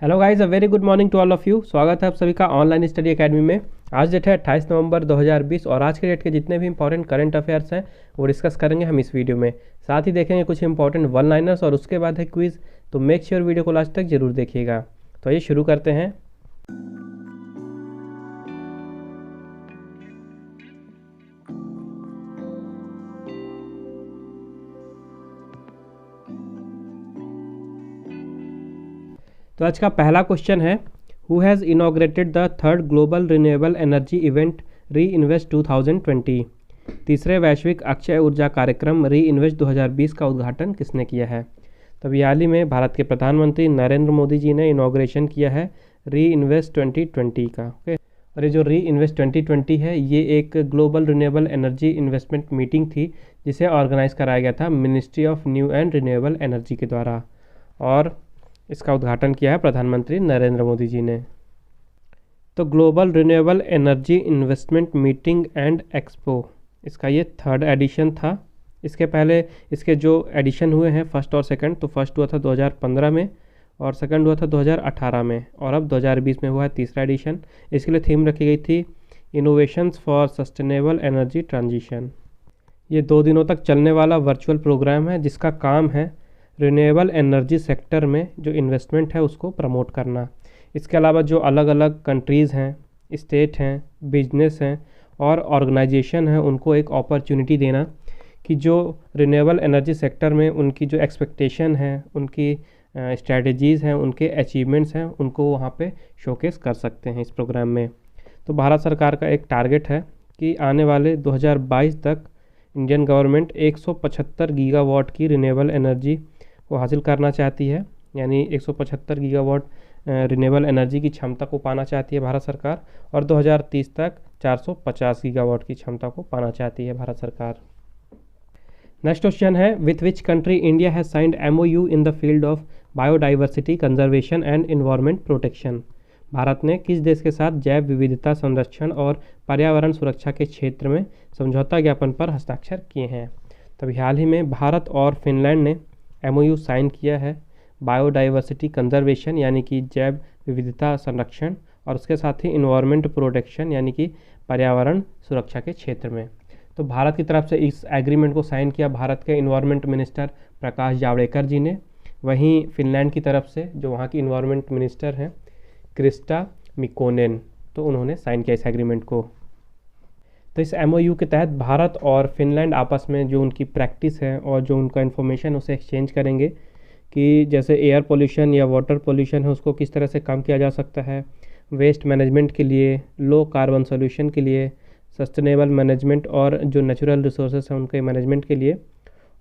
Hello guys, a very good morning to all of you. स्वागत है आप सभी का ऑनलाइन स्टडी एकेडमी में। आज डेट है 28 नवंबर 2020 और आज के डेट के जितने भी इंपॉर्टेंट करंट अफेयर्स हैं वो डिस्कस करेंगे हम इस वीडियो में। साथ ही देखेंगे कुछ इंपॉर्टेंट वन लाइनर्स और उसके बाद है क्विज। तो मेक श्योर वीडियो को लास्ट तक जरूर देखिएगा। तो ये शुरू करते हैं। तो आज का पहला क्वेश्चन है, who has inaugurated the third global renewable energy event री इन्वेस्ट 2020। तीसरे वैश्विक अक्षय ऊर्जा कार्यक्रम री इन्वेस्ट 2020 का उद्घाटन किसने किया है? तो अभी हाल ही में भारत के प्रधानमंत्री नरेंद्र मोदी जी ने इनॉग्रेशन किया है री इन्वेस्ट 2020 का। ओके, और ये जो री इन्वेस्ट 2020 है ये एक global renewable energy investment meeting थी जिसे ऑर्गेनाइज कराया गया था ministry of new and renewable energy के द्वारा, और इसका उद्घाटन किया है प्रधानमंत्री नरेंद्र मोदी जी ने। तो global renewable energy investment meeting and expo, इसका ये थर्ड एडिशन था। इसके पहले इसके जो एडिशन हुए हैं फर्स्ट और सेकंड, तो फर्स्ट हुआ था 2015 में और सेकंड हुआ था 2018 में, और अब 2020 में हुआ है तीसरा एडिशन। इसके लिए थीम रखी गई थी innovations for sustainable energy transition. ये 2 दिनों तक चलने वाला वर्चुअल प्रोग्राम है जिसका काम है रिन्यूएबल एनर्जी सेक्टर में जो इन्वेस्टमेंट है उसको प्रमोट करना। इसके अलावा जो अलग अलग कंट्रीज़ हैं, स्टेट हैं, बिजनेस हैं और ऑर्गेनाइजेशन हैं उनको एक अपॉर्चुनिटी देना कि जो रिन्यूएबल एनर्जी सेक्टर में उनकी जो एक्सपेक्टेशन है, उनकी स्ट्रैटेजीज़ हैं, उनके अचीवमेंट्स हैं, उनको वहाँ पे शोकेस कर सकते हैं इस प्रोग्राम में। तो भारत सरकार का एक टारगेट है कि आने वाले 2022 तक इंडियन गवर्नमेंट 175 गीगावाट की रिन्यूएबल एनर्जी को हासिल करना चाहती है, यानी 175 गीगावाट रिन्यूएबल एनर्जी की क्षमता को पाना चाहती है भारत सरकार, और 2030 तक 450 गीगावाट की क्षमता को पाना चाहती है भारत सरकार। नेक्स्ट क्वेश्चन है, with which country India has signed MOU in the field of biodiversity conservation and environment protection. Bharat ने किस देश के साथ जैव विविधता संरक्षण और पर्यावरण सुरक्षा के क्षेत्र में समझौता ज्ञापन पर हस्ताक्षर किए हैं? तभी हाल ही में भारत और फिनलैंड ने MOU साइन किया है बायोडाइवर्सिटी कंजर्वेशन यानी कि जैव विविधता संरक्षण, और उसके साथ ही इन्वायरमेंट प्रोटेक्शन यानी कि पर्यावरण सुरक्षा के क्षेत्र में। तो भारत की तरफ से इस एग्रीमेंट को साइन किया भारत के इन्वायरमेंट मिनिस्टर प्रकाश जावड़ेकर जी ने। वहीं फिनलैंड की तरफ से जो वहाँ की इन्वायरमेंट मिनिस्टर हैं क्रिस्टा मिकोनेन, तो उन्होंने साइन किया इस एग्रीमेंट को। तो इस MOU के तहत भारत और फिनलैंड आपस में जो उनकी प्रैक्टिस है और जो उनका इन्फॉर्मेशन उसे एक्सचेंज करेंगे कि जैसे एयर पोल्यूशन या वाटर पोल्यूशन है उसको किस तरह से कम किया जा सकता है, वेस्ट मैनेजमेंट के लिए, लो कार्बन सोल्यूशन के लिए, सस्टेनेबल मैनेजमेंट और जो नेचुरल रिसोर्सेज हैं उनके मैनेजमेंट के लिए,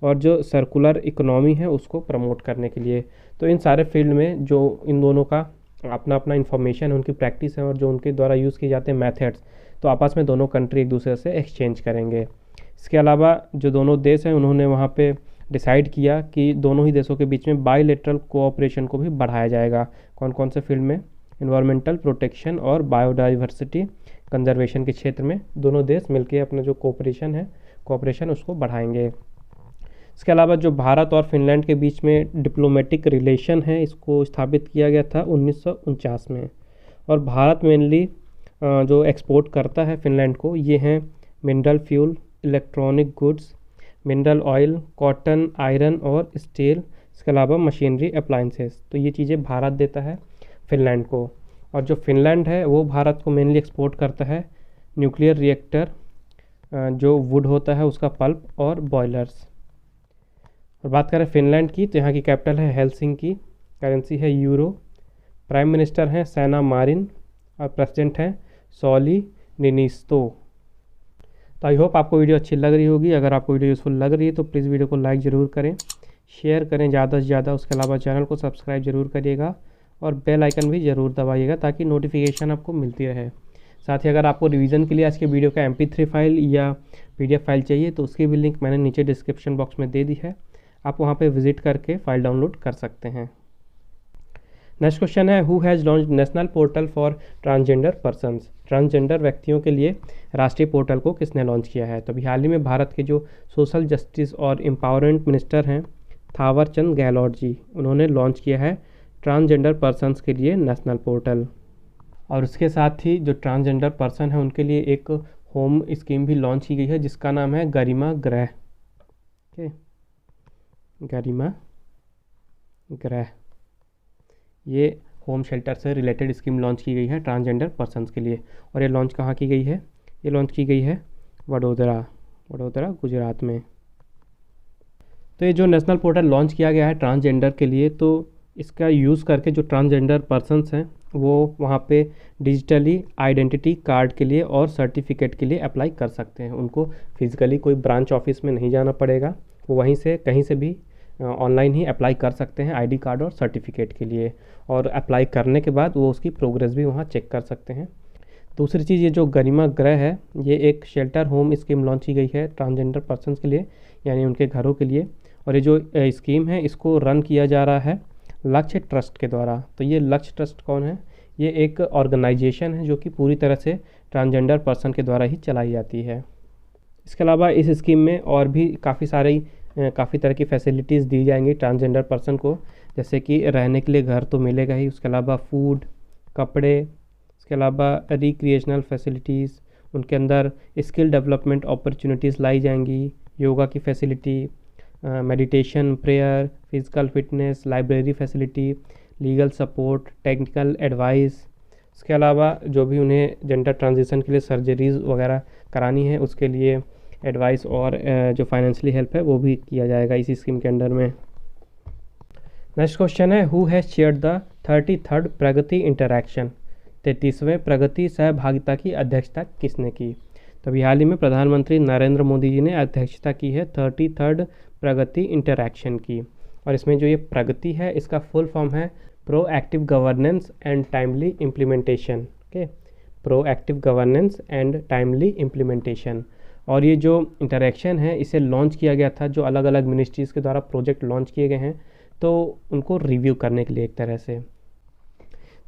और जो सर्कुलर इकोनॉमी है उसको प्रमोट करने के लिए। तो इन सारे फील्ड में जो इन दोनों का अपना अपना इन्फॉर्मेशन है, उनकी प्रैक्टिस है और जो उनके द्वारा यूज़ किए जाते हैं मेथड्स, तो आपस में दोनों कंट्री एक दूसरे से एक्सचेंज करेंगे। इसके अलावा जो दोनों देश हैं उन्होंने वहाँ पे डिसाइड किया कि दोनों ही देशों के बीच में बायलैटरल कोऑपरेशन को भी बढ़ाया जाएगा। कौन कौन से फील्ड में? इन्वायरमेंटल प्रोटेक्शन और बायोडाइवर्सिटी कंजर्वेशन के क्षेत्र में दोनों देश मिलकर अपना जो कोऑपरेशन उसको बढ़ाएंगे। इसके अलावा जो भारत और फिनलैंड के बीच में डिप्लोमेटिक रिलेशन है इसको स्थापित किया गया था 1949 में, और भारत मेनली जो एक्सपोर्ट करता है फिनलैंड को ये हैं mineral fuel, electronic goods, mineral oil, cotton, iron और स्टील। इसके अलावा मशीनरी अप्लाइंसेस, तो ये चीज़ें भारत देता है फिनलैंड को। और जो फिनलैंड है वो भारत को मेनली एक्सपोर्ट करता है न्यूक्लियर रिएक्टर, जो वुड होता है उसका पल्प और बॉयलर्स। और बात करें फिनलैंड की तो यहाँ की कैपिटल है हेलसिंकी, करेंसी है यूरो, प्राइम मिनिस्टर हैं सैना मारिन और प्रेसिडेंट हैं सॉली निनिस्तो। तो आई होप आपको वीडियो अच्छी लग रही होगी। अगर आपको वीडियो यूज़फुल लग रही है तो प्लीज़ वीडियो को लाइक ज़रूर करें, शेयर करें ज़्यादा से ज़्यादा। उसके अलावा चैनल को सब्सक्राइब ज़रूर करिएगा और बेल आइकन भी ज़रूर दबाइएगा ताकि नोटिफिकेशन आपको मिलती रहे। साथ ही अगर आपको रिवीजन के लिए आज के वीडियो का MP3 फाइल या PDF फाइल चाहिए तो उसकी भी लिंक मैंने नीचे डिस्क्रिप्शन बॉक्स में दे दी है, आप वहाँ पे विजिट करके फाइल डाउनलोड कर सकते हैं। नेक्स्ट क्वेश्चन है, who has launch national portal for transgender persons. Transgender व्यक्तियों के लिए राष्ट्रीय पोर्टल को किसने लॉन्च किया है? तो अभी हाल ही में भारत के जो सोशल जस्टिस और एम्पावरमेंट मिनिस्टर हैं थावर चंद गहलोत जी, उन्होंने लॉन्च किया है ट्रांसजेंडर पर्सन्स के लिए नेशनल पोर्टल। और उसके साथ ही जो ट्रांसजेंडर पर्सन है उनके लिए एक होम स्कीम भी लॉन्च की गई है जिसका नाम है गरिमा गृह। ओके, गरिमा गृह, ये होम शेल्टर से रिलेटेड स्कीम लॉन्च की गई है ट्रांसजेंडर पर्सन्स के लिए। और ये लॉन्च कहाँ की गई है? ये लॉन्च की गई है वडोदरा गुजरात में। तो ये जो नेशनल पोर्टल लॉन्च किया गया है ट्रांसजेंडर के लिए, तो इसका यूज़ करके जो ट्रांसजेंडर पर्सन्स हैं वो वहाँ पे डिजिटली आइडेंटिटी कार्ड के लिए और सर्टिफिकेट के लिए अप्लाई कर सकते हैं। उनको फिज़िकली कोई ब्रांच ऑफिस में नहीं जाना पड़ेगा, वो वहीं से कहीं से भी ऑनलाइन ही अप्लाई कर सकते हैं आईडी कार्ड और सर्टिफिकेट के लिए। और अप्लाई करने के बाद वो उसकी प्रोग्रेस भी वहाँ चेक कर सकते हैं। दूसरी चीज़, ये जो गरिमा गृह है ये एक शेल्टर होम स्कीम लॉन्च की गई है ट्रांसजेंडर पर्सन्स के लिए, यानी उनके घरों के लिए। और ये जो स्कीम है इसको रन किया जा रहा है लक्ष्य ट्रस्ट के द्वारा। तो ये लक्ष्य ट्रस्ट कौन है? ये एक ऑर्गेनाइजेशन है जो कि पूरी तरह से ट्रांसजेंडर पर्सन के द्वारा ही चलाई जाती है। इसके अलावा इस स्कीम में और भी काफ़ी तरह की फैसिलिटीज़ दी जाएंगी ट्रांसजेंडर पर्सन को, जैसे कि रहने के लिए घर तो मिलेगा ही, उसके अलावा फूड, कपड़े, इसके अलावा रिक्रिएशनल फैसिलिटीज़, उनके अंदर स्किल डेवलपमेंट अपॉर्चुनिटीज़ लाई जाएंगी, योगा की facility, meditation, prayer, physical fitness, library facility, legal support, technical advice. इसके अलावा जो भी उन्हें जेंडर ट्रांजिशन के लिए सर्जरीज़ वगैरह करानी है उसके लिए एडवाइस और जो फाइनेंशियली हेल्प है वो भी किया जाएगा इसी स्कीम के अंडर में। नेक्स्ट क्वेश्चन है, who has chaired the 33rd Pragati interaction? 33वें प्रगति सहभागिता की अध्यक्षता किसने की? तो अभी हाल ही में प्रधानमंत्री नरेंद्र मोदी जी ने अध्यक्षता की है 33rd प्रगति इंटरैक्शन की। और इसमें जो ये प्रगति है इसका फुल फॉर्म है proactive governance and timely implementation. Okay, proactive governance and timely implementation. और ये जो इंटरैक्शन है इसे लॉन्च किया गया था, जो अलग अलग मिनिस्ट्रीज़ के द्वारा प्रोजेक्ट लॉन्च किए गए हैं तो उनको रिव्यू करने के लिए एक तरह से।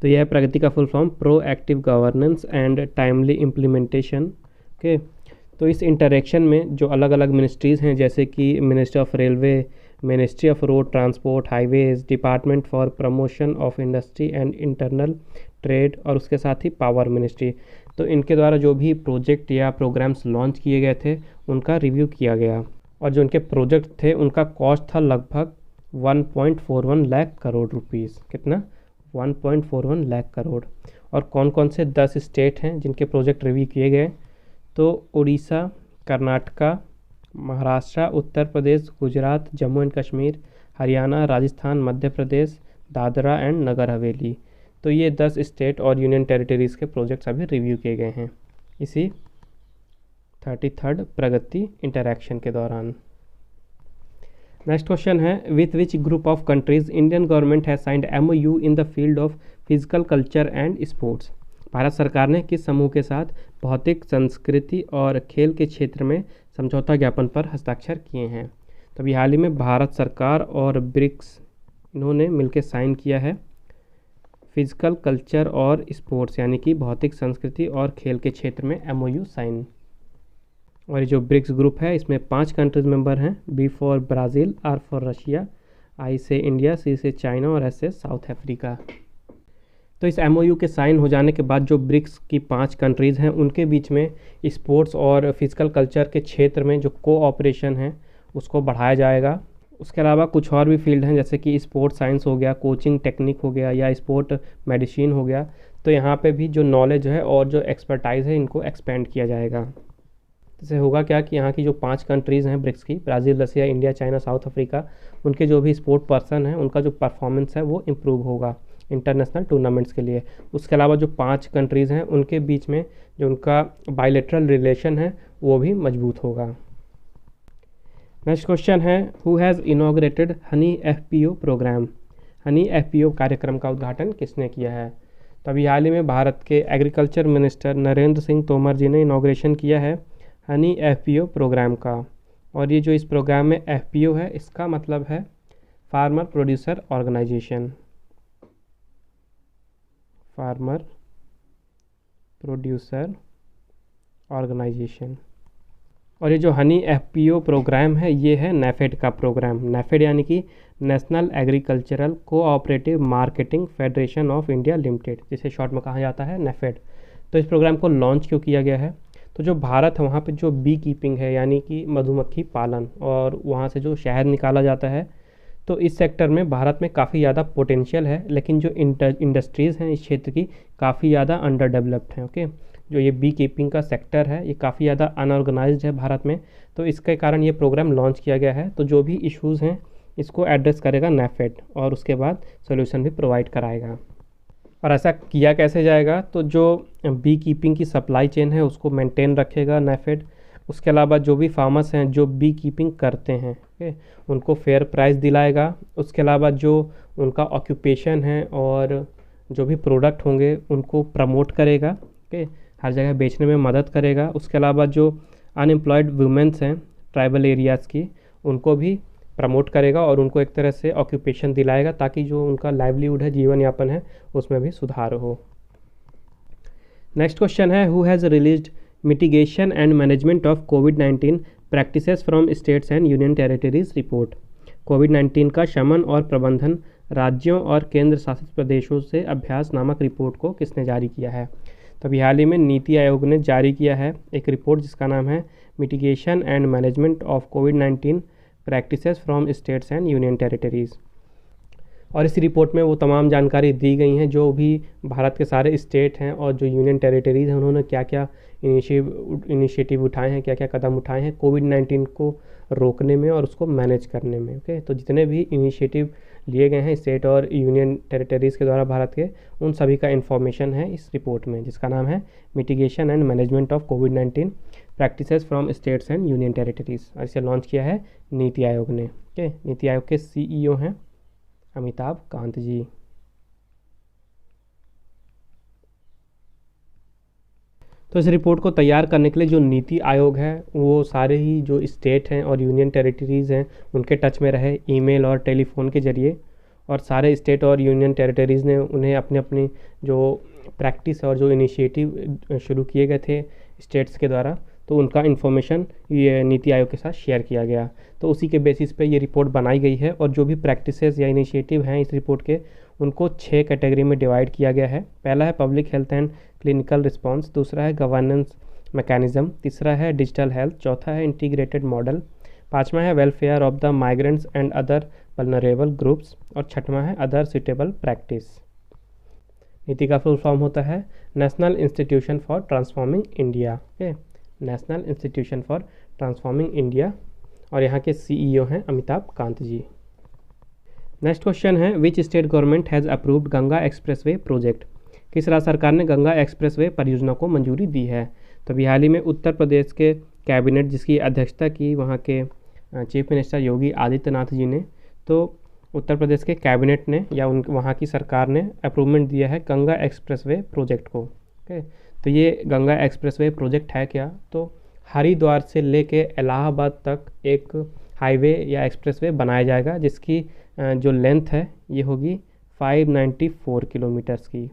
तो यह है प्रगति का full form, proactive governance and timely implementation. Okay, तो इस इंटरैक्शन में जो अलग अलग मिनिस्ट्रीज़ हैं जैसे कि ministry of railway, ministry of road transport highways, department for promotion of industry and internal trade, और उसके साथ ही पावर मिनिस्ट्री, तो इनके द्वारा जो भी प्रोजेक्ट या प्रोग्राम्स लॉन्च किए गए थे उनका रिव्यू किया गया। और जो उनके प्रोजेक्ट थे उनका कॉस्ट था लगभग 1.41 लाख करोड़ रुपीज़। कितना? 1.41 लाख करोड़। और कौन कौन से 10 स्टेट हैं जिनके प्रोजेक्ट रिव्यू किए गए? तो उड़ीसा, कर्नाटका, महाराष्ट्र, उत्तर प्रदेश, गुजरात, जम्मू एंड कश्मीर, हरियाणा, राजस्थान, मध्य प्रदेश, दादरा एंड नगर हवेली। तो ये 10 स्टेट और यूनियन टेरिटरीज़ के प्रोजेक्ट्स अभी रिव्यू किए गए हैं इसी 33rd प्रगति इंटरैक्शन के दौरान। नेक्स्ट क्वेश्चन है, with which group of countries Indian government has signed MOU in the field of physical culture and sports? Bharat सरकार ने किस समूह के साथ भौतिक संस्कृति और खेल के क्षेत्र में समझौता ज्ञापन पर हस्ताक्षर किए हैं? तो अभी हाल ही में भारत सरकार और ब्रिक्स इन्होंने मिलकर साइन किया है फिजिकल कल्चर और स्पोर्ट्स, यानी कि भौतिक संस्कृति और खेल के क्षेत्र में MOU साइन। और ये जो ब्रिक्स ग्रुप है इसमें 5 कंट्रीज मेंबर हैं, B for Brazil, R for Russia, I से इंडिया, C से चाइना और S से साउथ अफ्रीका। तो इस MOU के साइन हो जाने के बाद जो ब्रिक्स की 5 कंट्रीज़ हैं उनके बीच में स्पोर्ट्स और फिजिकल कल्चर के क्षेत्र में जो कोऑपरेशन है उसको बढ़ाया जाएगा। उसके अलावा कुछ और भी फील्ड हैं जैसे कि स्पोर्ट साइंस हो गया, कोचिंग टेक्निक हो गया या स्पोर्ट मेडिसिन हो गया। तो यहाँ पे भी जो नॉलेज है और जो एक्सपर्टाइज़ है इनको एक्सपेंड किया जाएगा। इससे होगा क्या कि यहाँ की जो 5 कंट्रीज़ हैं ब्रिक्स की, ब्राज़ील, रसिया, इंडिया, चाइना, साउथ अफ्रीका, उनके जो भी स्पोर्ट पर्सन हैं उनका जो परफॉर्मेंस है वो इम्प्रूव होगा इंटरनेशनल टूर्नामेंट्स के लिए। उसके अलावा जो 5 कंट्रीज़ हैं उनके बीच में जो उनका बायलैटरल रिलेशन है वो भी मजबूत होगा। नेक्स्ट क्वेश्चन है, who has inaugurated honey FPO programme? Honey FPO कार्यक्रम का उद्घाटन किसने किया है? तो अभी हाल ही में भारत के एग्रीकल्चर मिनिस्टर नरेंद्र सिंह तोमर जी ने इनॉग्रेशन किया है हनी FPO प्रोग्राम का। और ये जो इस प्रोग्राम में FPO है इसका मतलब है farmer producer organisation, farmer producer organisation. और ये जो हनी एफपीओ प्रोग्राम है ये है नेफेड का प्रोग्राम। नेफेड यानी कि national agricultural cooperative marketing federation of India limited, जिसे शॉर्ट में कहा जाता है नेफेड। तो इस प्रोग्राम को लॉन्च क्यों किया गया है? तो जो भारत है वहाँ पे जो बी कीपिंग है यानी कि मधुमक्खी पालन और वहाँ से जो शहद निकाला जाता है, तो इस सेक्टर में भारत में काफ़ी ज़्यादा पोटेंशियल है, लेकिन जो इंडस्ट्रीज़ हैं इस क्षेत्र की काफ़ी ज़्यादा अंडर डेवलप्ड हैं। ओके, जो ये बी कीपिंग का सेक्टर है ये काफ़ी ज़्यादा अनऑर्गेनाइज्ड है भारत में, तो इसके कारण ये प्रोग्राम लॉन्च किया गया है। तो जो भी इश्यूज़ हैं इसको एड्रेस करेगा नेफेड और उसके बाद सोल्यूशन भी प्रोवाइड कराएगा। और ऐसा किया कैसे जाएगा? तो जो बी कीपिंग की सप्लाई चेन है उसको मेंटेन रखेगा नेफेड। उसके अलावा जो भी फार्मर्स हैं जो बी कीपिंग करते हैं, ओके, उनको फेयर प्राइस दिलाएगा। उसके अलावा जो उनका ऑक्यूपेशन है और जो भी प्रोडक्ट होंगे उनको प्रमोट करेगा, ओके, हर जगह बेचने में मदद करेगा। उसके अलावा जो अनएम्प्लॉयड वुमेंस हैं ट्राइबल एरियाज़ की, उनको भी प्रमोट करेगा और उनको एक तरह से ऑक्यूपेशन दिलाएगा ताकि जो उनका लाइवलीहुड है, जीवन यापन है, उसमें भी सुधार हो। नेक्स्ट क्वेश्चन है, who has released mitigation and management of कोविड-19 practices from states and union territories report. कोविड-19 का शमन और प्रबंधन राज्यों और केंद्र शासित प्रदेशों से अभ्यास नामक रिपोर्ट को किसने जारी किया है? तो अभी हाल ही में नीति आयोग ने जारी किया है एक रिपोर्ट जिसका नाम है मिटिगेशन एंड मैनेजमेंट ऑफ कोविड-19 practices from states and union territories. और इस रिपोर्ट में वो तमाम जानकारी दी गई हैं जो भी भारत के सारे स्टेट हैं और जो यूनियन टेरिटरीज़ हैं उन्होंने क्या क्या इनिशिएटिव उठाए हैं, क्या क्या कदम उठाए हैं कोविड-19 को रोकने में और उसको मैनेज करने में। ओके, तो जितने भी इनिशिएटिव लिए गए हैं स्टेट और यूनियन टेरिटरीज़ के द्वारा भारत के, उन सभी का इन्फॉर्मेशन है इस रिपोर्ट में जिसका नाम है मिटिगेशन एंड मैनेजमेंट ऑफ कोविड-19 practices from states and union territories. और इसे लॉन्च किया है नीति आयोग ने। ओके, नीति आयोग के सीईओ हैं अमिताभ कांत जी। तो इस रिपोर्ट को तैयार करने के लिए जो नीति आयोग है वो सारे ही जो स्टेट हैं और यूनियन टेरिटरीज़ हैं उनके टच में रहे ईमेल और टेलीफोन के ज़रिए, और सारे स्टेट और यूनियन टेरिटरीज़ ने उन्हें अपने अपनी जो प्रैक्टिस और जो इनिशिएटिव शुरू किए गए थे स्टेट्स के द्वारा, तो उनका इन्फॉर्मेशन ये नीति आयोग के साथ शेयर किया गया। तो उसी के बेसिस पे ये रिपोर्ट बनाई गई है और जो भी प्रैक्टिसेस या इनिशिएटिव हैं इस रिपोर्ट के, उनको 6 कैटेगरी में डिवाइड किया गया है। पहला है public health and clinical response, दूसरा है गवर्नेंस मैकेनिज्म, तीसरा है डिजिटल हेल्थ, चौथा है इंटीग्रेटेड मॉडल, पाँचवा है welfare of the migrants and other vulnerable groups, और छठवां है अदर सुटेबल प्रैक्टिस। नीति का फुल फॉर्म होता है national institution for transforming India. Okay, national institution for transforming India, और यहाँ के सीईओ हैं अमिताभ कांत जी। नेक्स्ट क्वेश्चन है, which state government has approved Ganga expressway project. किस राज्य सरकार ने गंगा एक्सप्रेसवे परियोजना को मंजूरी दी है? तो अभी हाल ही में उत्तर प्रदेश के कैबिनेट जिसकी अध्यक्षता की वहाँ के चीफ मिनिस्टर योगी आदित्यनाथ जी ने, तो उत्तर प्रदेश के कैबिनेट ने या वहाँ की सरकार ने अप्रूवमेंट दिया है गंगा एक्सप्रेसवे प्रोजेक्ट को। ओके, तो ये गंगा एक्सप्रेसवे प्रोजेक्ट है क्या? तो हरिद्वार से लेके इलाहाबाद तक एक हाईवे या एक्सप्रेसवे बनाया जाएगा जिसकी जो लेंथ है ये होगी 594 किलोमीटर्स की,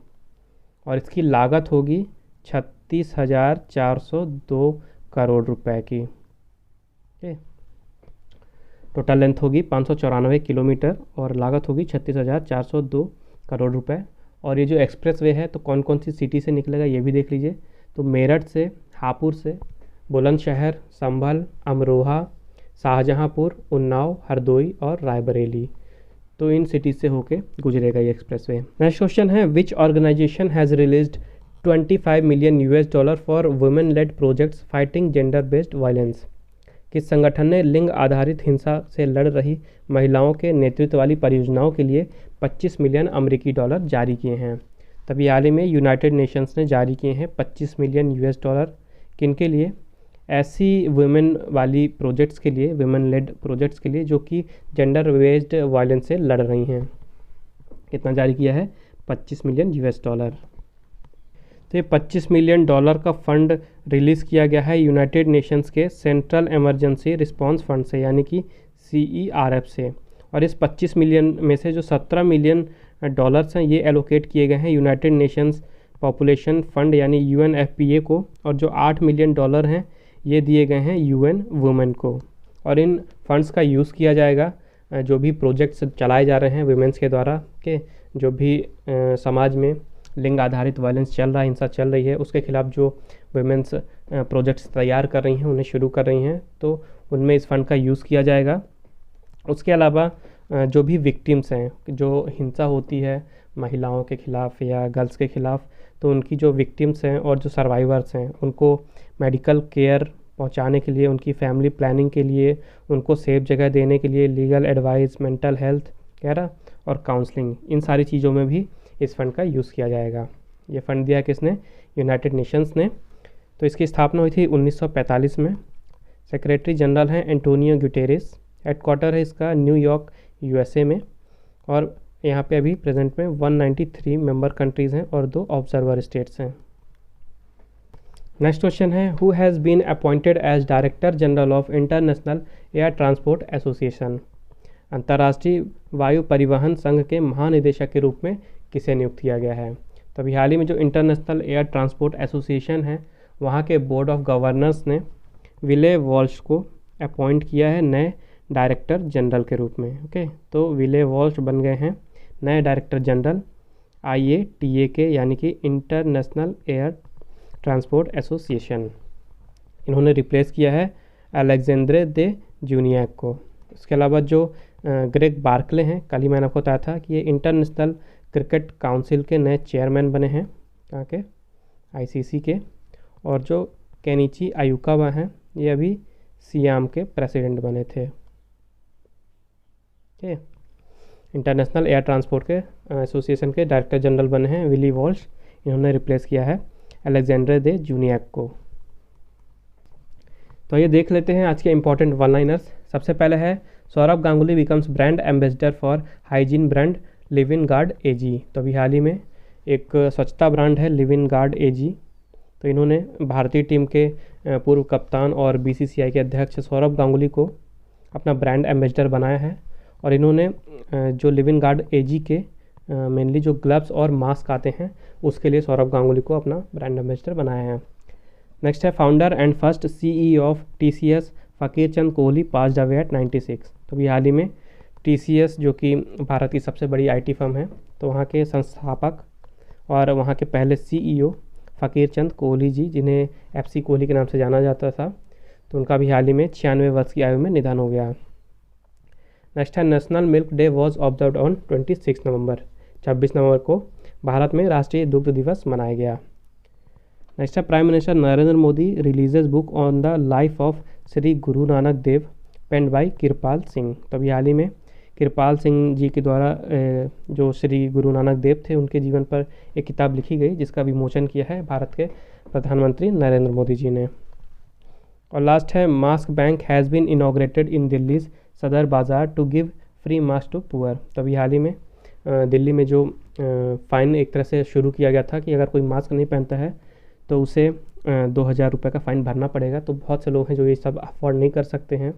और इसकी लागत होगी 36,402 करोड़ रुपए की। ओके, टोटल लेंथ होगी 594 किलोमीटर और लागत होगी 36,402 करोड़ रुपए। और ये जो एक्सप्रेसवे है तो कौन कौन सी सिटी से निकलेगा ये भी देख लीजिए। तो मेरठ से, हापुड़ से, बुलंदशहर, संभल, अमरोहा, शाहजहांपुर, उन्नाव, हरदोई और रायबरेली, तो इन सिटीज़ से होके गुजरेगा ये एक्सप्रेसवे। नेक्स्ट क्वेश्चन है, which organisation has released $25 million for women led projects fighting gender based violence. किस संगठन ने लिंग आधारित हिंसा से लड़ रही महिलाओं के नेतृत्व वाली परियोजनाओं के लिए $25 मिलियन जारी किए हैं? तभी हाल ही में यूनाइटेड नेशंस ने जारी किए हैं $25 मिलियन किन के लिए? ऐसी वुमेन वाली प्रोजेक्ट्स के लिए, वुमेन लेड प्रोजेक्ट्स के लिए जो कि जेंडर बेस्ड वायलेंस से लड़ रही हैं। कितना जारी किया है? $25 मिलियन। तो ये $25 मिलियन का फ़ंड रिलीज़ किया गया है यूनाइटेड नेशंस के सेंट्रल इमरजेंसी रिस्पांस फंड से, यानी कि CERF से। और इस 25 मिलियन में से जो $17 मिलियन हैं ये एलोकेट किए गए हैं यूनाइटेड नेशंस पॉपुलेशन फंड यानी UNFPA को, और जो $8 मिलियन हैं ये दिए गए हैं UN वुमेन को, और इन फंड्स का यूज़ किया जाएगा जो भी प्रोजेक्ट्स चलाए जा रहे हैं वुमेन्स के द्वारा, के जो भी समाज में लिंग आधारित वायलेंस चल रहा है, हिंसा चल रही है, उसके खिलाफ जो वुमेन्स प्रोजेक्ट्स तैयार कर रही हैं, उन्हें शुरू कर रही हैं, तो उनमें इस फंड का यूज़ किया जाएगा। उसके अलावा जो भी विक्टिम्स हैं, जो हिंसा होती है महिलाओं के ख़िलाफ़ या गर्ल्स के ख़िलाफ़, तो उनकी जो विक्टिम्स हैं और जो सर्वाइवर्स हैं उनको मेडिकल केयर पहुंचाने के लिए, उनकी फैमिली प्लानिंग के लिए, उनको सेफ जगह देने के लिए legal advice, mental health care और काउंसलिंग, इन सारी चीज़ों में भी इस फंड का यूज़ किया जाएगा। ये फ़ंड दिया किसने? यूनाइटेड नेशंस ने। तो इसकी स्थापना हुई थी 1945 में। सेक्रेटरी जनरल हैं एंटोनियो गुटेरेस। हेडक्वार्टर है इसका न्यूयॉर्क USA में, और यहाँ पे अभी प्रेजेंट में 193 मेंबर कंट्रीज़ हैं और 2 ऑब्जर्वर स्टेट्स हैं। नेक्स्ट क्वेश्चन है, who has been appointed as director general of international air transport association? अंतर्राष्ट्रीय वायु परिवहन संघ के महानिदेशक के रूप में किसे नियुक्त किया गया है? तो अभी हाल ही में जो इंटरनेशनल एयर ट्रांसपोर्ट एसोसिएशन है, वहाँ के बोर्ड ऑफ गवर्नर्स ने विले वॉल्श को अपॉइंट किया है नए डायरेक्टर जनरल के रूप में। ओके, तो विले वॉल्श बन गए हैं नए डायरेक्टर जनरल IATA के, यानी कि इंटरनेशनल एयर ट्रांसपोर्ट एसोसिएशन। इन्होंने रिप्लेस किया है अलेक्जेंड्रे दे जूनियक को। इसके अलावा जो ग्रेग बार्कले हैं, कल ही मैंने आपको बताया था कि ये इंटरनेशनल क्रिकेट काउंसिल के नए चेयरमैन बने हैं, कहाँ के? ICC के। और जो केनिची आयुकावा हैं, ये अभी सियाम के प्रेसिडेंट बने थे। ओके, इंटरनेशनल एयर ट्रांसपोर्ट के एसोसिएशन के डायरेक्टर जनरल बने हैं विली वॉल्श। इन्होंने रिप्लेस किया है अलेक्जेंडर दे जूनियक को। तो ये देख लेते हैं आज के इंपॉर्टेंट वन लाइनर्स। सबसे पहले है, Saurabh Ganguly becomes brand ambassador for hygiene brand living guard AG। तो अभी हाल ही में एक स्वच्छता ब्रांड है लिविन गार्ड AG। तो इन्होंने भारतीय टीम के पूर्व कप्तान और BCCI के अध्यक्ष सौरभ गांगुली को अपना ब्रांड एम्बेसडर बनाया है, और इन्होंने जो लिविन गार्ड AG के मेनली जो ग्लव्स और मास्क आते हैं, उसके लिए सौरभ गांगुली को अपना ब्रांड एम्बेसडर बनाया है। नेक्स्ट है, founder and first CEO of TCS फ़कीर चंद कोहली पास्ड अवे एट 96। तो अभी हाल ही में TCS, जो कि भारत की सबसे बड़ी IT फर्म है, तो वहाँ के संस्थापक और वहाँ के पहले CEO फ़कीर चंद कोहली जी, जिन्हें FC कोहली के नाम से जाना जाता था, तो उनका भी हाल ही में 96 वर्ष की आयु में निधन हो गया। नेक्स्ट है, national milk day was observed on 26 नवंबर। 26 नवंबर को भारत में राष्ट्रीय दुग्ध दिवस मनाया गया। नेक्स्ट है, prime minister Narendra Modi releases book on the life of Shri Guru Nanak Dev pend bye कृपाल सिंह। तो अभी हाल ही में कृपाल सिंह जी के द्वारा जो श्री गुरु नानक देव थे, उनके जीवन पर एक किताब लिखी गई, जिसका विमोचन किया है भारत के प्रधानमंत्री नरेंद्र मोदी जी ने। और लास्ट है, mask bank has been inaugurated in Delhi's Sadar Bazaar to give free mask to poor. तो अभी हाल ही में दिल्ली में जो फ़ाइन एक तरह से शुरू किया गया था कि अगर कोई मास्क नहीं पहनता है तो उसे 2000 रुपये का फ़ाइन भरना पड़ेगा। तो बहुत से लोग हैं जो ये सब अफोर्ड नहीं कर सकते हैं,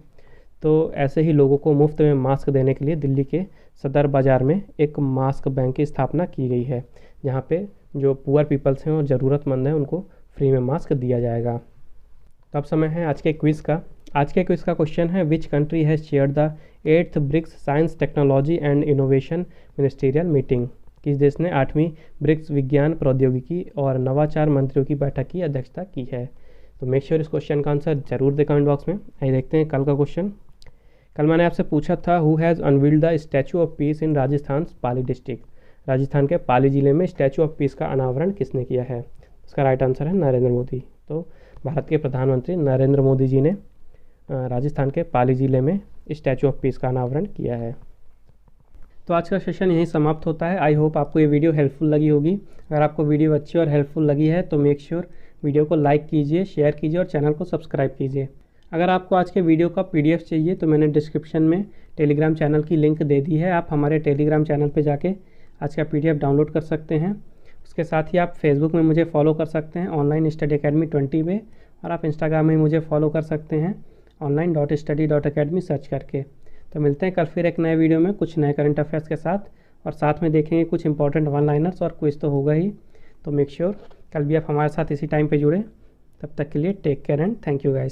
तो ऐसे ही लोगों को मुफ्त में मास्क देने के लिए दिल्ली के सदर बाज़ार में एक मास्क बैंक की स्थापना की गई है, जहाँ पे जो पुअर पीपल्स हैं और ज़रूरतमंद हैं उनको फ्री में मास्क दिया जाएगा। तो अब समय है आज के क्विज़ का। आज के क्विज़ का क्वेश्चन है, which country has chaired the 8th BRICS science technology and innovation ministerial meeting. किस देश ने 8वीं ब्रिक्स विज्ञान प्रौद्योगिकी और नवाचार मंत्रियों की बैठक की अध्यक्षता की है? तो मेक श्योर इस क्वेश्चन का आंसर जरूर दें कमेंट बॉक्स में। आइए देखते हैं कल का क्वेश्चन। कल मैंने आपसे पूछा था, who has unveiled the statue of peace in Rajasthan Pali district. Rajasthan के पाली जिले में स्टैचू ऑफ पीस का अनावरण किसने किया है? इसका राइट आंसर है नरेंद्र मोदी। तो भारत के प्रधानमंत्री नरेंद्र मोदी जी ने राजस्थान के पाली जिले में स्टैचू ऑफ पीस का अनावरण किया है। तो आज का सेशन यहीं समाप्त होता है। आई होप आपको ये वीडियो हेल्पफुल लगी होगी। अगर आपको वीडियो अच्छी और हेल्पफुल लगी है तो मेक श्योर वीडियो को लाइक कीजिए, शेयर कीजिए और चैनल को सब्सक्राइब कीजिए। अगर आपको आज के वीडियो का PDF चाहिए तो मैंने डिस्क्रिप्शन में टेलीग्राम चैनल की लिंक दे दी है। आप हमारे टेलीग्राम चैनल पर जाके आज का PDF डाउनलोड कर सकते हैं। उसके साथ ही आप फेसबुक में मुझे फॉलो कर सकते हैं ऑनलाइन स्टडी अकेडमी 20 पे, और आप इंस्टाग्राम में मुझे फॉलो कर सकते हैं online.study.academy सर्च करके। तो मिलते हैं कल फिर एक नए वीडियो में कुछ नए करंट अफेयर्स के साथ, और साथ में देखेंगे कुछ इंपॉर्टेंट वन लाइनर्स और क्विज तो होगा ही। तो मेक श्योर कल भी आप हमारे साथ इसी टाइम पे जुड़े। तब तक के लिए take care and thank you guys.